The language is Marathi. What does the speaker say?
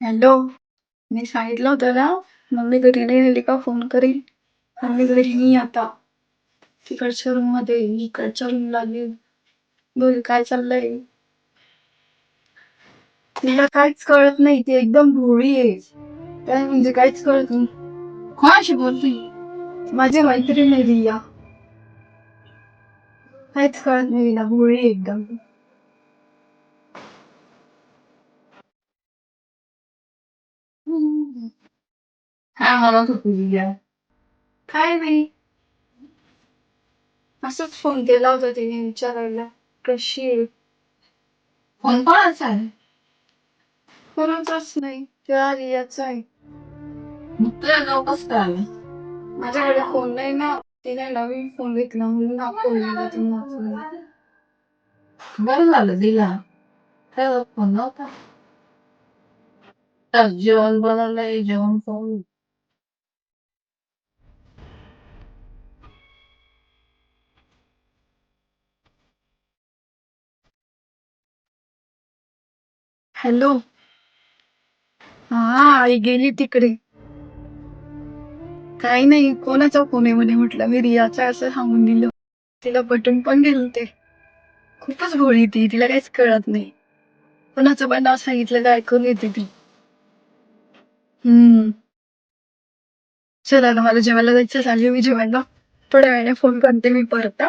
हॅलो. मी सांगितलं होतं ना, मम्मी घरी नाही आली का फोन करीन. मम्मी घरी नाही आता. तिकडच्या रूम मध्ये इकडच्या रूम लागली. बोल काय चाललंय. तिला काहीच कळत नाही, ती एकदम भोळी आहे. काय म्हणजे काहीच कळत नाही. कोणाशी बोलती. माझी मैत्रीण आहे रिया. काहीच कळत नाही तिला, भोळी आहे एकदम. काय म्हणत होती रिया. काय नाही, असंच फोन केला होता तिने विचारायला कशी आहे. फोन कोणाचा आहे. कोणाचाच नाही, त्या रियाचा आहे. मग तुझ्या नाव कसं काय आलं. माझ्याकडे फोन नाही ना, तिने नवीन फोन घेतला म्हणून दाखवलेला तिने. बरं झालं दिला, त्याला फोन नव्हता. आज जेवण बनवलंय, जेवण खाऊन. हॅलो. हा, आई गेली तिकडे. काही नाही, कोणाचा फोन आहे म्हणे, म्हटलं मी रियाचा असं सांगून दिलं. तिला पटून पण गेलं ते. खूपच भोळी ती, तिला काहीच कळत नाही. कोणाचं पण नाव सांगितलं का ऐकून येते ती. हम्म. चला आता मला जेवायला जायचं, झाली मी जेवायला. थोड्या वेळाने फोन करते मी परत.